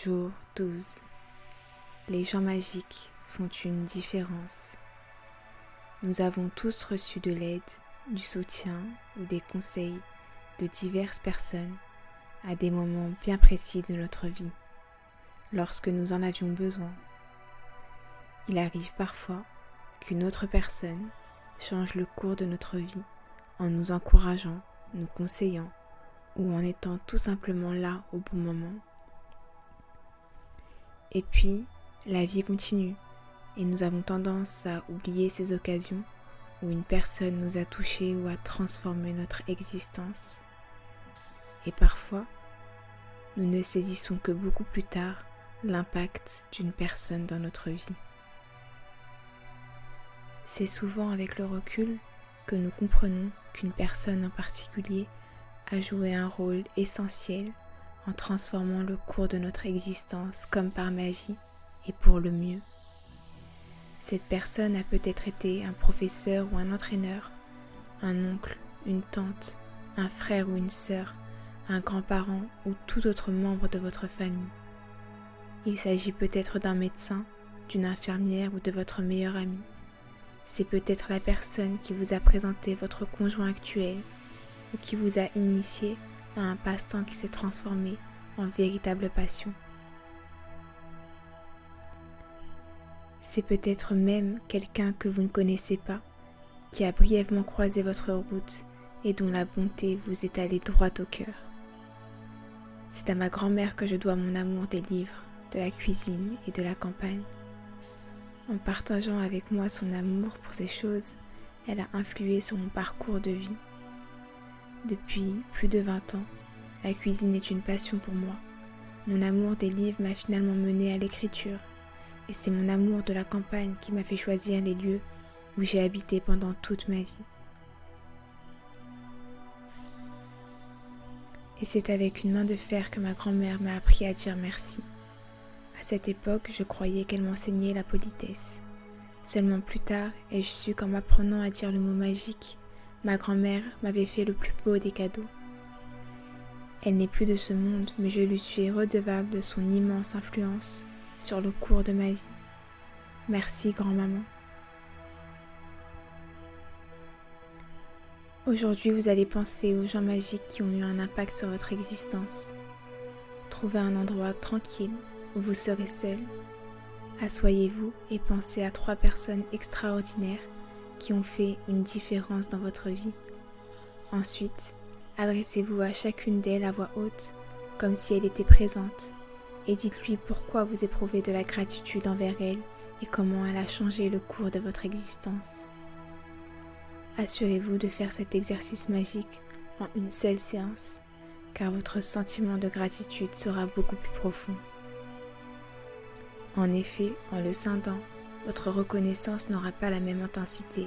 Jour 12. Les gens magiques font une différence. Nous avons tous reçu de l'aide, du soutien ou des conseils de diverses personnes à des moments bien précis de notre vie, lorsque nous en avions besoin. Il arrive parfois qu'une autre personne change le cours de notre vie en nous encourageant, nous conseillant ou en étant tout simplement là au bon moment. Et puis, la vie continue et nous avons tendance à oublier ces occasions où une personne nous a touchés ou a transformé notre existence. Et parfois, nous ne saisissons que beaucoup plus tard l'impact d'une personne dans notre vie. C'est souvent avec le recul que nous comprenons qu'une personne en particulier a joué un rôle essentiel en transformant le cours de notre existence comme par magie et pour le mieux. Cette personne a peut-être été un professeur ou un entraîneur, un oncle, une tante, un frère ou une sœur, un grand-parent ou tout autre membre de votre famille. Il s'agit peut-être d'un médecin, d'une infirmière ou de votre meilleur ami. C'est peut-être la personne qui vous a présenté votre conjoint actuel ou qui vous a initié à un passe-temps qui s'est transformé en véritable passion. C'est peut-être même quelqu'un que vous ne connaissez pas, qui a brièvement croisé votre route et dont la bonté vous est allée droit au cœur. C'est à ma grand-mère que je dois mon amour des livres, de la cuisine et de la campagne. En partageant avec moi son amour pour ces choses, elle a influé sur mon parcours de vie. Depuis plus de 20 ans, la cuisine est une passion pour moi. Mon amour des livres m'a finalement mené à l'écriture. Et c'est mon amour de la campagne qui m'a fait choisir les lieux où j'ai habité pendant toute ma vie. Et c'est avec une main de fer que ma grand-mère m'a appris à dire merci. À cette époque, je croyais qu'elle m'enseignait la politesse. Seulement plus tard, ai-je su qu'en m'apprenant à dire le mot magique, ma grand-mère m'avait fait le plus beau des cadeaux. Elle n'est plus de ce monde, mais je lui suis redevable de son immense influence sur le cours de ma vie. Merci, grand-maman. Aujourd'hui, vous allez penser aux gens magiques qui ont eu un impact sur votre existence. Trouvez un endroit tranquille où vous serez seul. Asseyez-vous et pensez à 3 personnes extraordinaires qui ont fait une différence dans votre vie. Ensuite, adressez-vous à chacune d'elles à voix haute, comme si elle était présente, et dites-lui pourquoi vous éprouvez de la gratitude envers elle et comment elle a changé le cours de votre existence. Assurez-vous de faire cet exercice magique en une seule séance, car votre sentiment de gratitude sera beaucoup plus profond. En effet, en le scindant, votre reconnaissance n'aura pas la même intensité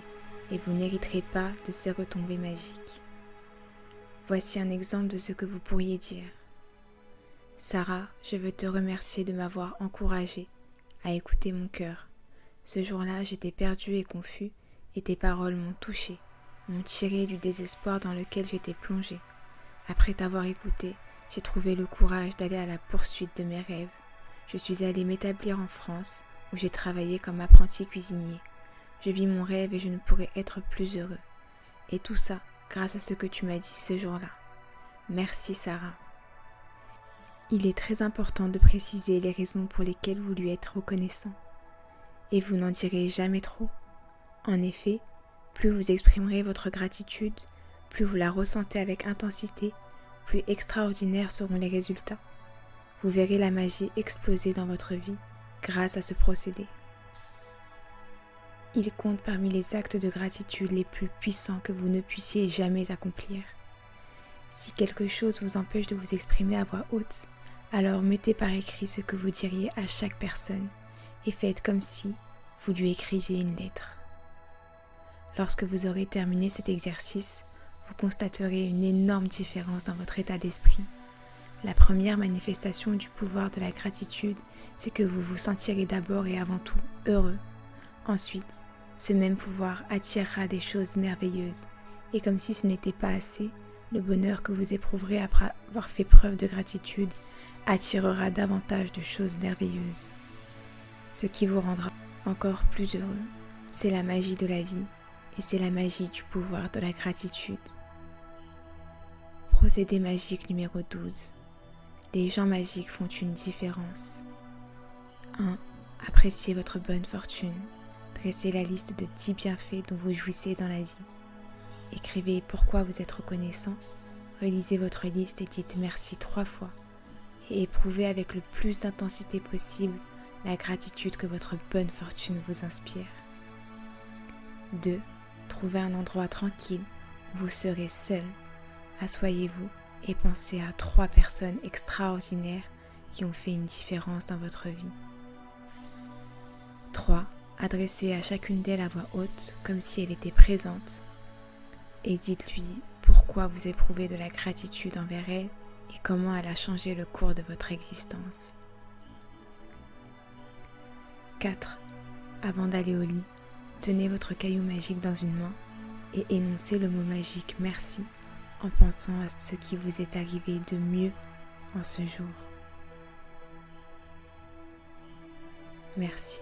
et vous n'hériterez pas de ces retombées magiques. Voici un exemple de ce que vous pourriez dire. Sarah, je veux te remercier de m'avoir encouragée à écouter mon cœur. Ce jour-là, j'étais perdue et confus, et tes paroles m'ont touchée, m'ont tiré du désespoir dans lequel j'étais plongée. Après t'avoir écouté, j'ai trouvé le courage d'aller à la poursuite de mes rêves. Je suis allée m'établir en France, où j'ai travaillé comme apprenti cuisinier. Je vis mon rêve et je ne pourrais être plus heureux. Et tout ça, grâce à ce que tu m'as dit ce jour-là. Merci Sarah. Il est très important de préciser les raisons pour lesquelles vous lui êtes reconnaissant. Et vous n'en direz jamais trop. En effet, plus vous exprimerez votre gratitude, plus vous la ressentez avec intensité, plus extraordinaires seront les résultats. Vous verrez la magie exploser dans votre vie grâce à ce procédé. Il compte parmi les actes de gratitude les plus puissants que vous ne puissiez jamais accomplir. Si quelque chose vous empêche de vous exprimer à voix haute, alors mettez par écrit ce que vous diriez à chaque personne et faites comme si vous lui écriviez une lettre. Lorsque vous aurez terminé cet exercice, vous constaterez une énorme différence dans votre état d'esprit. La première manifestation du pouvoir de la gratitude, c'est que vous vous sentirez d'abord et avant tout heureux. Ensuite, ce même pouvoir attirera des choses merveilleuses. Et comme si ce n'était pas assez, le bonheur que vous éprouverez après avoir fait preuve de gratitude attirera davantage de choses merveilleuses. Ce qui vous rendra encore plus heureux, c'est la magie de la vie et c'est la magie du pouvoir de la gratitude. Procédé magique numéro 12. Les gens magiques font une différence. 1. Appréciez votre bonne fortune. Dressez la liste de 10 bienfaits dont vous jouissez dans la vie. Écrivez pourquoi vous êtes reconnaissant. Relisez votre liste et dites merci 3 fois. Et éprouvez avec le plus d'intensité possible la gratitude que votre bonne fortune vous inspire. 2. Trouvez un endroit tranquille où vous serez seul. Asseyez-vous et pensez à 3 personnes extraordinaires qui ont fait une différence dans votre vie. 3. Adressez à chacune d'elles à voix haute comme si elle était présente et dites-lui pourquoi vous éprouvez de la gratitude envers elle et comment elle a changé le cours de votre existence. 4. Avant d'aller au lit, tenez votre caillou magique dans une main et énoncez le mot magique « merci » en pensant à ce qui vous est arrivé de mieux en ce jour. Merci.